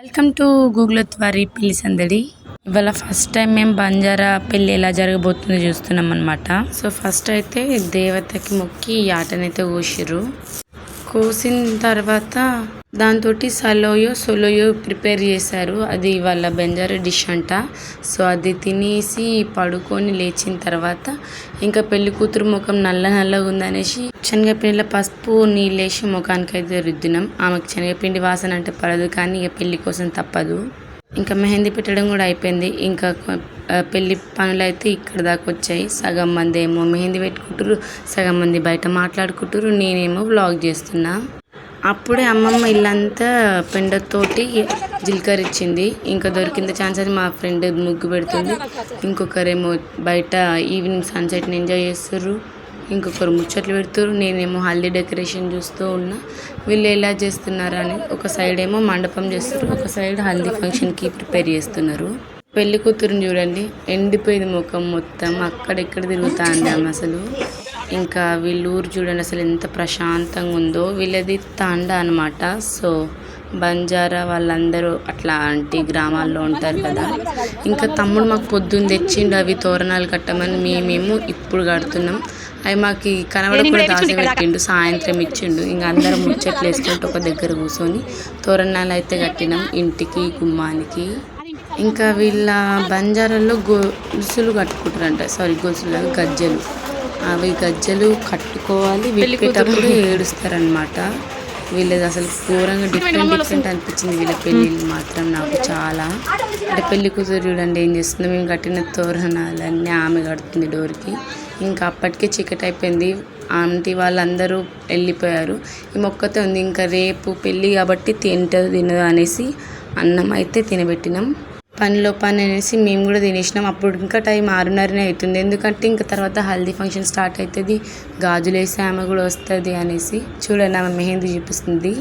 Welcome to Google వారి పెళ్లి సందడి. ఇవాళ ఫస్ట్ టైం మేము బంజారా పెళ్ళి ఎలా జరగబోతుందో చూస్తున్నాం అనమాట. సో ఫస్ట్ అయితే దేవతకి మొక్కి ఆటనైతే కోసిర్రు. కోసిన తర్వాత దాంతో సొలోయో ప్రిపేర్ చేశారు. అది వాళ్ళ బంజారా డిష్ అంట. సో అది తినేసి పడుకొని లేచిన తర్వాత ఇంకా పెళ్లి కూతురు ముఖం నల్లగా ఉందనేసి శనగపిండిలో పసుపు నీళ్ళేసి ముఖానికి అయితే రుద్దినాం. ఆమెకు శనగపిండి వాసన అంటే పడదు, కానీ ఇక పెళ్లి కోసం తప్పదు. ఇంకా మెహందీ పెట్టడం కూడా అయిపోయింది. ఇంకా పెళ్లి పనులు అయితే ఇక్కడ దాకా వచ్చాయి. సగం మంది ఏమో మెహందీ పెట్టుకుంటారు, సగం మంది బయట మాట్లాడుకుంటారు, నేనేమో వ్లాగ్ చేస్తున్నా. అప్పుడే అమ్మమ్మ ఇల్లంతా పెండతోటి జీలకర్ర ఇచ్చింది. ఇంకా దొరికింది ఛాన్స్ అని మా ఫ్రెండ్ ముగ్గు పెడుతుంది, ఇంకొకరేమో బయట ఈవినింగ్ సన్సెట్ని ఎంజాయ్ చేస్తారు, ఇంకొకరు ముచ్చట్లు పెడుతారు, నేనేమో హల్దీ డెకరేషన్ చూస్తూ ఉన్నా. వీళ్ళు ఎలా చేస్తున్నారని ఒక సైడ్ ఏమో మండపం చేస్తారు, ఒక సైడ్ హల్దీ ఫంక్షన్కి ప్రిపేర్ చేస్తున్నారు. పెళ్లి కూతురుని చూడండి, ఎండిపోయింది ముఖం మొత్తం, అక్కడెక్కడ తిరుగుతా అందాం అసలు. ఇంకా వీళ్ళ ఊరు చూడండి అసలు ఎంత ప్రశాంతంగా ఉందో. వీళ్ళది తాండా అనమాట. సో బంజారా వాళ్ళందరూ అట్లాంటి గ్రామాల్లో ఉంటారు కదా. ఇంకా తమ్ముడు మాకు పొద్దున్న తెచ్చిండు అవి తోరణాలు కట్టమని. మేమేమో ఇప్పుడు కడుతున్నాం. అవి మాకు కనబడకుండా దాసి పెట్టిండు, సాయంత్రం ఇచ్చిండు. ఇంకా అందరం ముచ్చట్లు వేసుకుంటూ ఒక దగ్గర కూర్చొని తోరణాలు అయితే కట్టినాం ఇంటికి గుమ్మానికి. ఇంకా వీళ్ళ బంజారాల్లో గొలుసులు కట్టుకుంటారంట, గజ్జలు. అవి గజ్జలు కట్టుకోవాలి, విప్పేటప్పుడు ఏడుస్తారనమాట. వీళ్ళది అసలు ఘోరంగా డిఫరెంట్ అనిపించింది వీళ్ళ పెళ్ళిళ్ళు మాత్రం నాకు చాలా. అంటే పెళ్లి కూతురు చూడండి ఏం చేస్తుందో, మేము కట్టిన తోరణాలన్నీ ఆమె కడుతుంది డోర్కి. ఇంకా అప్పటికే చీకటి అయిపోయింది, ఆంటీ వాళ్ళందరూ వెళ్ళిపోయారు. ఈ మొక్కతో ఉంది. ఇంకా రేపు పెళ్ళి కాబట్టి తినదు అనేసి అన్నం అయితే తినబెట్టినాం. పనిలో పని అనేసి మేము కూడా తినేసినాం. అప్పుడు ఇంకా టైం 6:30 అవుతుంది, ఎందుకంటే ఇంకా తర్వాత హల్దీ ఫంక్షన్ స్టార్ట్ అవుతుంది, గాజులు వేసి ఆమె కూడా వస్తుంది అనేసి. చూడండి ఆమె మెహందీ చూపిస్తుంది,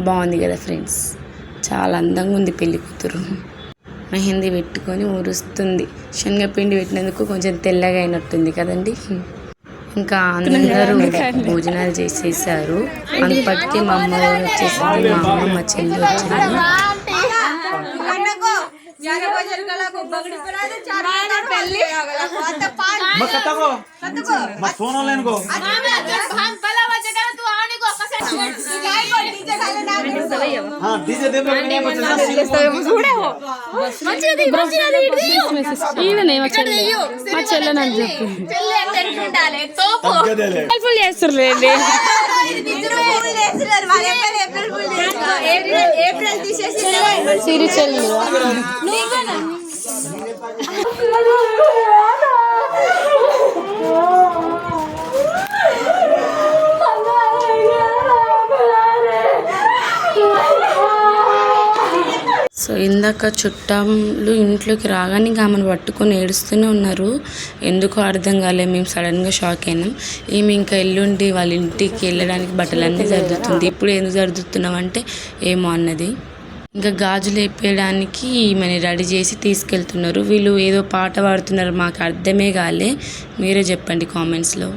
బాగుంది కదా ఫ్రెండ్స్, చాలా అందంగా ఉంది పెళ్లి కూతురు. మెహందీ పెట్టుకొని ఊరుస్తుంది. శనగపిండి పెట్టినందుకు కొంచెం తెల్లగా అయినట్టుంది కదండి. ఇంకా అందరూ భోజనాలు చేసేసారు. అప్పటికే మా అమ్మ వచ్చేసింది, మా అమ్మ మా చెల్లి వచ్చింది. సో ఇందాక చుట్టాలు ఇంట్లోకి రాగానే ఇంకా ఆమెను పట్టుకొని ఏడుస్తూనే ఉన్నారు. ఎందుకో అర్థం కాలేదు, మేము సడన్గా షాక్ అయినాం. ఏమి ఇంకా ఎల్లుండి వాళ్ళ ఇంటికి వెళ్ళడానికి బట్టలన్నీ జరుగుతుంది. ఇప్పుడు ఎందుకు జరుగుతున్నామంటే ఏమో అన్నది. ఇంకా గాజులు వేపేయడానికి ఈమెని రెడీ చేసి తీసుకెళ్తున్నారు. వీళ్ళు ఏదో పాట పాడుతున్నారు, మాకు అర్థమే కాలే, మీరే చెప్పండి కామెంట్స్లో.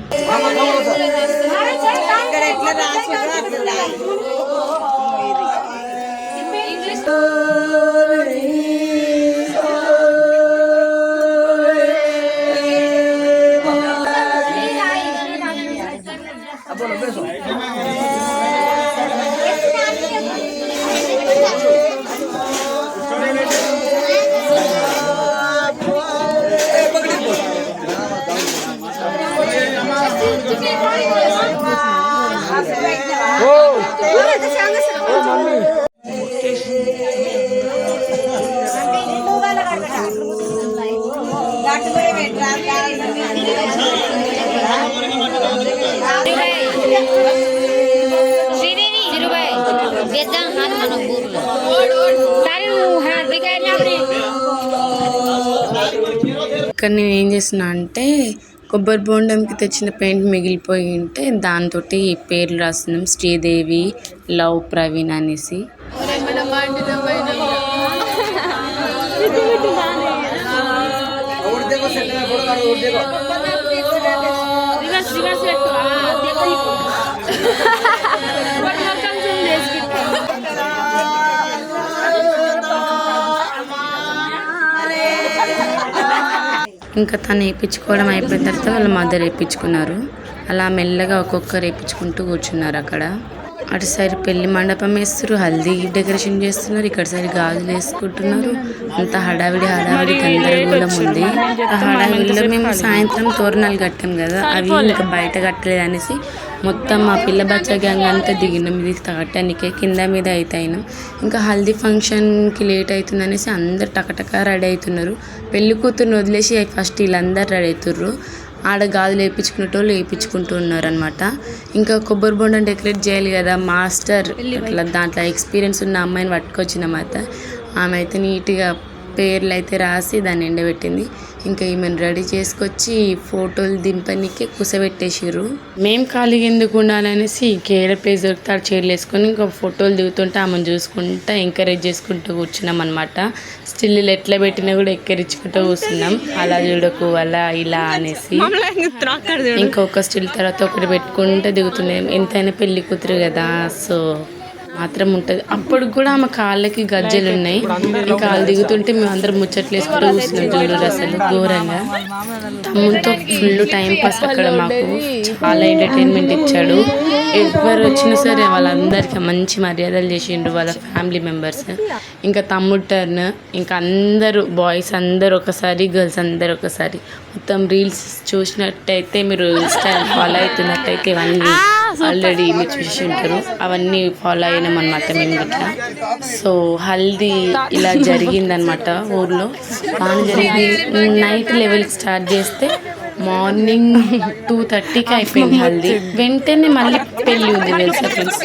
ఇక్కడ నేను ఏం చేస్తున్నా అంటే కొబ్బరి బోండంకి తెచ్చిన పెయింట్ మిగిలిపోయి ఉంటే దాంతో పేర్లు రాస్తున్నాం, శ్రీదేవి, లవ్ ప్రవీణ్ అనేసి. ఇంకా తను వేయించుకోవడం అయిపోయిన తర్వాత వాళ్ళ మదర్ వేయించుకున్నారు. అలా మెల్లగా ఒక్కొక్కరు వేయించుకుంటూ కూర్చున్నారు అక్కడ. అటు సైడ్ పెళ్లి మండపం వేస్తారు, హల్దీ డెకరేషన్ చేస్తున్నారు, ఇక్కడ సైడ్ గాజులు వేసుకుంటున్నారు. అంత హడావిడి గందరగోళం ఉంది. ఆ హడావిడిలో మేము సాయంత్రం తోరణాలు కట్టాం కదా, అవి ఇంకా బయట కట్టలేదు అనేసి మొత్తం మా పిల్ల బచ్చా గ్యాంగ్ అంతా దిగినాం ఇది కట్టడానికే, కింద మీద అయితే అయినాం. ఇంకా హల్దీ ఫంక్షన్కి లేట్ అవుతుంది అనేసి అందరు టకటక రెడీ అవుతున్నారు. పెళ్లి కూతురుని వదిలేసి ఫస్ట్ వీళ్ళందరూ రెడీ అవుతుర్రు. ఆడ గాజులు వేయించుకునేటోళ్ళు వేయించుకుంటూ ఉన్నారు అనమాట. ఇంకా కొబ్బరి బొండం డెకరేట్ చేయాలి కదా, మాస్టర్ అట్లా దాంట్లో ఎక్స్పీరియన్స్ ఉన్న అమ్మాయిని పట్టుకొచ్చినమాట. ఆమె అయితే నీట్గా పేర్లు అయితే రాసి దాన్ని ఎండబెట్టింది. ఇంకా ఈమెను రెడీ చేసుకొచ్చి ఫోటోలు దింపనికే కుసబెట్టేసారు. మేము ఖాళీగా ఎందుకు ఉండాలనేసి కేర ప్లేస్ దొరికితే చైర్లు వేసుకొని ఇంకా ఫోటోలు దిగుతుంటే ఆమెను చూసుకుంటా ఎంకరేజ్ చేసుకుంటూ కూర్చున్నాం అనమాట. స్టిల్ ఎట్లా పెట్టినా కూడా ఎక్కరించుకుంటూ కూర్చున్నాం, అలా చూడకు అలా ఇలా అనేసి. ఇంకొక స్టిల్ తర్వాత ఒకటి పెట్టుకుంటే దిగుతున్నాం. ఎంతైనా పెళ్లి కూతురు కదా, సో మాత్రం ఉంటుంది. అప్పుడు కూడా ఆమె కాళ్ళకి గజ్జలు ఉన్నాయి. ఇంకా కాళ్ళు దిగుతుంటే మేము అందరం ముచ్చట్లు వేసుకుంటూ కూర్చున్నాం. చూడరు అసలు ఘోరంగా. తమ్ముతో ఫుల్ టైం పాస్ అక్కడ మాకు చాలా ఎంటర్టైన్మెంట్ ఇచ్చాడు. ఎవరు వచ్చినా సరే వాళ్ళందరికీ మంచి మర్యాదలు చేసిండ్రు వాళ్ళ ఫ్యామిలీ మెంబర్స్. ఇంకా తమ్ముడు టర్న్, ఇంకా అందరూ బాయ్స్ అందరు ఒకసారి, గర్ల్స్ అందరు ఒకసారి. మొత్తం రీల్స్ చూసినట్టయితే మీరు ఇన్స్టాగ్రామ్ ఫాలో అవుతున్నట్టయితే ఇవన్నీ ఆల్రెడీ మీరు చూసి ఉంటారు. అవన్నీ ఫాలో అయినాం అనమాట మేము ఇట్లా. సో హల్దీ ఇలా జరిగిందనమాట ఊర్లో. బాగా జరిగింది. నైట్ లెవెల్కి స్టార్ట్ చేస్తే మార్నింగ్ 2:30కి అయిపోయింది హల్దీ. వెంటనే మళ్ళీ పెళ్ళి ఉంది తెలుసా ఫ్రెండ్స్.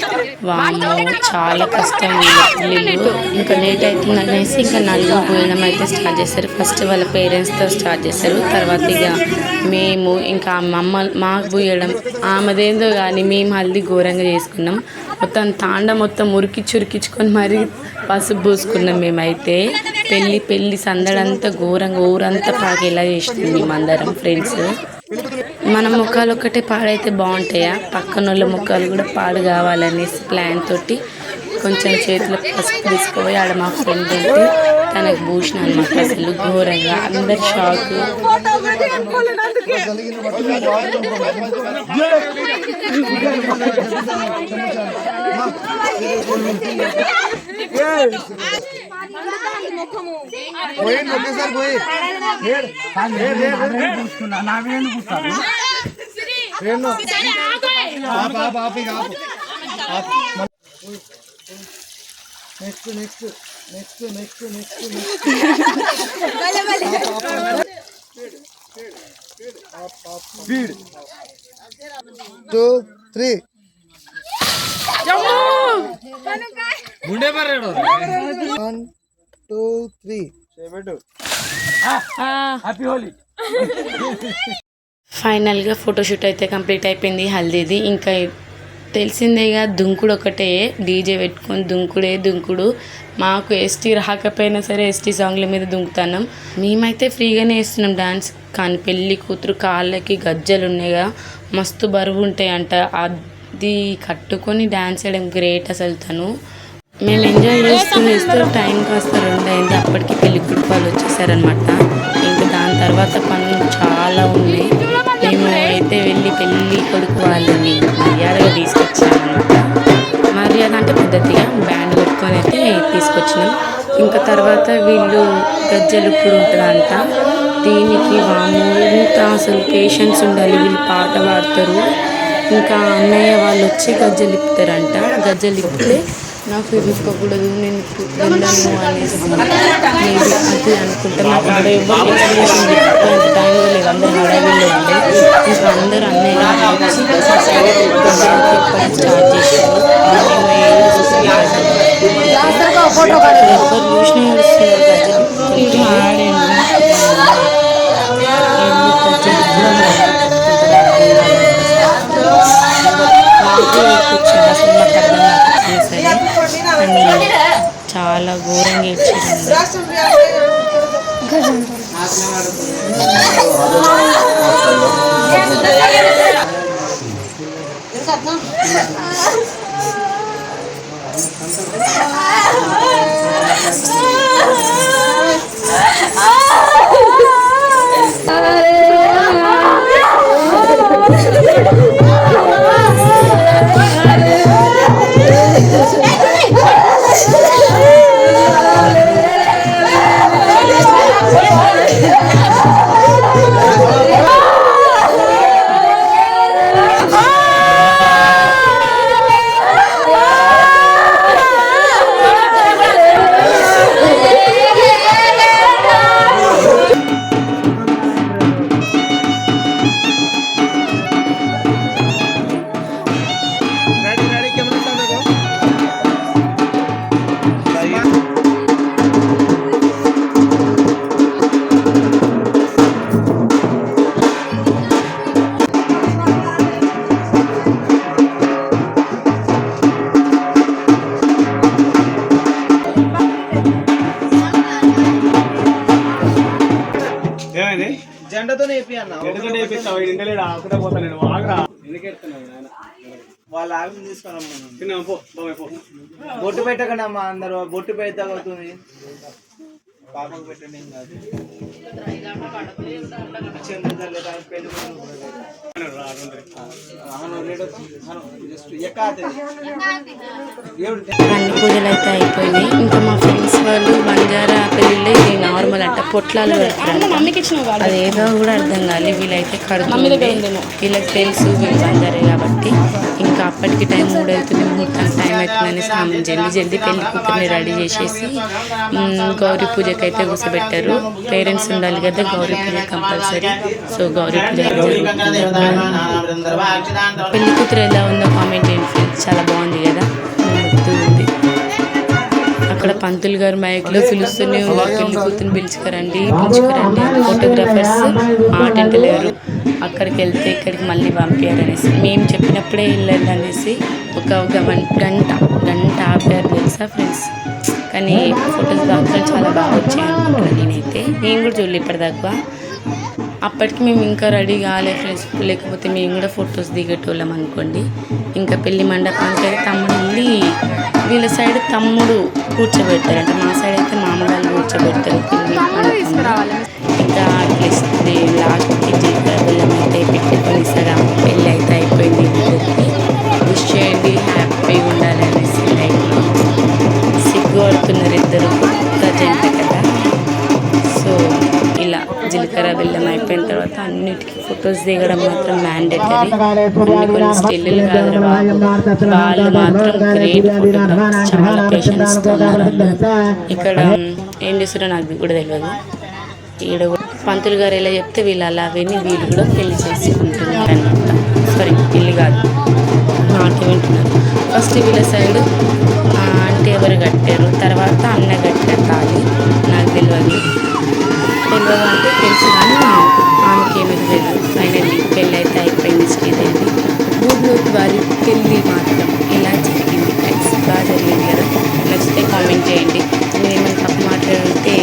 వామ్మో చాలా కష్టం పెళ్ళిళ్ళు. ఇంకా లేట్ అవుతుంది అనేసి ఇంకా నలుగురు పోయడం అయితే స్టార్ట్ చేస్తారు. ఫస్ట్ వాళ్ళ పేరెంట్స్తో స్టార్ట్ చేస్తారు, తర్వాత ఇక మేము ఇంకా మాకు పోయడం. ఆమెదేందో కానీ మేము హల్దీ ఘోరంగా చేసుకున్నాం. మొత్తం తాండ మొత్తం ఉరికించుకొని మరీ పసుపు పూసుకున్నాం మేమైతే. పెళ్ళి సందడంతా ఘోరంగా ఊరంతా పాకేలా చేస్తుంది మేమందరం ఫ్రెండ్స్. మన ముఖాలు ఒక్కటే పాడైతే బాగుంటాయా, పక్కన వాళ్ళ ముఖాలు కూడా పాడు కావాలనేసి ప్లాన్ తోటి కొంచెం చేతిలో పసుపు తీసుకుపోయి ఆడ మా ఫ్రెండ్ ఉంటే తనకు భూషణ అనమాట. అసలు ఘోరంగా అందరు షాక్. నెక్స్ట్ 2 3 గుండె పర్రాడు 1 2 3 చేబెట్టు. హ్యాపీ హోలీ. ఫైనల్గా ఫోటోషూట్ అయితే కంప్లీట్ అయిపోయింది హల్దీది. ఇంకా తెలిసిందేగా దుంకుడు ఒకటే, డీజే పెట్టుకొని దుంకుడు. మాకు ఎస్టీ రాకపోయినా సరే ఎస్టీ సాంగ్ల మీద దుంకుతున్నాం. మేమైతే ఫ్రీగానే వేస్తున్నాం డాన్స్. కానీ పెళ్ళి కూతురు కాళ్ళకి గజ్జలు ఉన్నాయిగా, మస్తు బరువు ఉంటాయంట. అది కట్టుకొని డాన్స్ వేయడం గ్రేట్ అసలు తను. మేము ఎంజాయ్ చేస్తూ టైం కాస్త 2 అయింది. అప్పటికి పెళ్లి కొడుకు వాళ్ళు వచ్చేసారనమాట. ఇంకా దాని తర్వాత పనులు చాలా ఉన్నాయి. మేము అయితే వెళ్ళి పెళ్ళి కొడుకు వాళ్ళని మర్యాదగా తీసుకొచ్చామన్నమాట. మర్యాద అంటే పద్ధతిగా బ్యాండ్ కొట్టుకొని అయితే తీసుకొచ్చినాం. ఇంకా తర్వాత వీళ్ళు గజ్జలు ఇప్పుడు ఉంటుందంట. దీనికి వాము ఇంత అసలు పేషెన్స్ ఉండాలి. వీళ్ళు పాట పాడతారు. ఇంకా అన్నయ్య వాళ్ళు వచ్చి గజ్జలు ఇప్పుతారంట. గజ్జలు ఇప్పితే నాకు ఇది ఇప్పకూడదు, నేను వెళ్ళను అనేసి నేను అది అనుకుంటా. నాకు అక్కడ ఎవరు ఎక్స్ప్లెనేషన్ చెప్పేంత టైంలో లేదు, అందరు హడావిల్లో ఉండే. ఇంకా అందరూ అన్నయ్య వచ్చి గజ్జలు తిప్పడం స్టార్ట్ చేశారు. ఎవరు చూసినా ఏడుస్తున్నారు గజ్జలు ఆడండి. అసలు మాకు అర్థం కాకపోయినా సరే అని చాలా ఘోరంగా ఇచ్చింది. జెండాతో నేపి అన్న వాళ్ళ ఆవిని తీసుకురమ్మా బొట్టు పెట్టకండి అమ్మా అందరూ బొట్టు పెడితే అవుతుంది పాపకు పెట్టండి ఏం కాదు అన్ని పూజలు అయితే అయిపోయినాయి. ఇంకా మా ఫ్రెండ్స్ వాళ్ళు బంజారా పెళ్ళిళ్ళు ఇది నార్మల్ అంట పొట్లాలు పెడతారు, అదేదో కూడా అర్థం కాలేదు. వీళ్ళైతే కడుతుంది, వీళ్ళకి తెలుసు వీళ్ళు బంజారే కాబట్టి. ఇంకా అప్పటికి టైం 3 అవుతుంది, ముహూర్తానికి టైం అవుతుందని జల్దీ పెళ్లి కూతుర్ని రెడీ చేసేసి గౌరీ పూజకి అయితే కూర్చోబెట్టారు. పేరెంట్స్ ఉండాలి కదా గౌరీ పూజ కంపల్సరీ. సో గౌరీ పూజ పెళ్లి కూతురు ఎలా ఉందో కామెంట్ చేయండి ఫ్రెండ్స్. చాలా బాగుంది కదా, ఉంది. అక్కడ పంతులు గారు మైక్లో పిలుస్తూనే ఉన్నారు, పెళ్లి కూతురుని పిలుచుకురండి ఫోటోగ్రాఫర్స్ మాట లేరు. అక్కడికి వెళ్తే ఇక్కడికి మళ్ళీ పంపారు అనేసి మేము చెప్పినప్పుడే వెళ్ళండి అనేసి ఒక గంట ఆపారు తెలుసా ఫ్రెండ్స్. కానీ ఫొటోస్ మాత్రం చాలా బాగా వచ్చాయి అనుకుంటున్నాను నేనైతే. నేను కూడా చూడలే ఇప్పటిదాకా. అప్పటికి మేము ఇంకా రెడీ కాలే ఫ్రెండ్స్, లేకపోతే మేము కూడా ఫొటోస్ దిగేటోళ్ళం అనుకోండి. ఇంకా పెళ్లి మండపానికి అయితే తమ్ముడు వెళ్ళి వీళ్ళ సైడ్ తమ్ముడు కూర్చోబెడతారంట, మా సైడ్ అయితే మామగారు కూర్చోబెడతారు పెళ్లి మండపంలో. ఇంకా అట్లా లాస్ట్కి జీవిత బెల్లం అయితే పెట్టుకొని సగం పెళ్ళి అయితే అయిపోయింది. విష్ చేయండి, హ్యాపీగా ఉండాలి అనేసి లైఫ్లో. సిగ్గు పడుతున్నారు ఇద్దరు జంట కదా. సో ఇలా జీలకర్ర బెల్లం అయిపోయిన తర్వాత అన్నిటికీ ఫొటోస్ దిగడం మాత్రం మ్యాండేటరీ. కొన్ని స్టిల్లు కాదు, వాళ్ళు మాత్రం గ్రేట్ ఫోటోగ్రాఫర్స్, చాలా పేషెన్స్తో ఉన్నారు. ఇక్కడ ఏం చేస్తారో నాకు కూడా తెలియదు. ఈడ పంతులు గారు ఎలా చెప్తే వీళ్ళు అలా విని వీళ్ళు కూడా పెళ్లి చేసుకుంటున్నారు అనమాట. సారీ పెళ్ళి కాదు, మాట వింటున్నారు. ఫస్ట్ వీళ్ళ సైడ్ అంటే ఎవరు కట్టారు, తర్వాత అన్న కట్టారు తాళి. నాకు తెలియదు అంటే తెలుసు కానీ ఆమెకి ఏమీ తెలియదు. ఫైనల్లీ పెళ్ళి అయితే అయిపోయింది శ్రీదేవి. గూడ్లూరు వారి పెళ్ళి మాత్రం ఇలా జరిగింది ఫ్రెండ్స్, బాగా జరిగింది కదా. నచ్చితే కామెంట్ చేయండి. మీరు ఏమైనా తప్పు మాట్లాడితే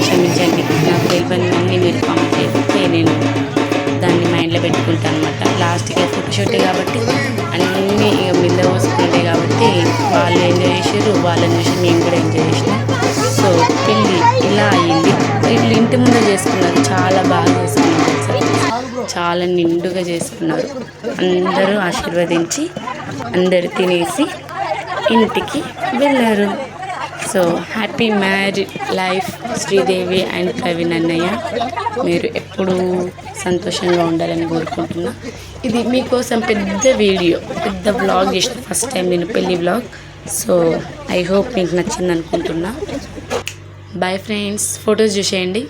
క్షమించండి. నాకు తెలియనివన్నీ మీరు కామెంట్ చేస్తే నేను దాన్ని మైండ్లో పెట్టుకుంటాను అనమాట. లాస్ట్గా ఫోటోషూట్ కాబట్టి అన్నీ ఇక మీద పోసుకుంటాయి కాబట్టి వాళ్ళు ఎంజాయ్ చేసారు, వాళ్ళని చూసి మేము కూడా ఎంజాయ్ చేసినాం. సో పెళ్ళి ఇలా అయ్యింది. వీళ్ళు ఇంటి ముందు చేసుకున్నారు, చాలా బాగా చేసుకున్నారు, చాలా నిండుగా చేసుకున్నారు. అందరూ ఆశీర్వదించి అందరు తినేసి ఇంటికి వెళ్ళారు. So happy married life Sridevi and Praveen అన్నయ్య. మీరు ఎప్పుడూ సంతోషంగా ఉండాలని కోరుకుంటున్నా. ఇది మీకోసం పెద్ద వీడియో, పెద్ద వ్లాగ్ చేసిన ఫస్ట్ టైం నేను పెళ్ళి వ్లాగ్. సో ఐ హోప్ మీకు నచ్చింది అనుకుంటున్నా. బాయ్ ఫ్రెండ్స్, ఫొటోస్ చూసేయండి.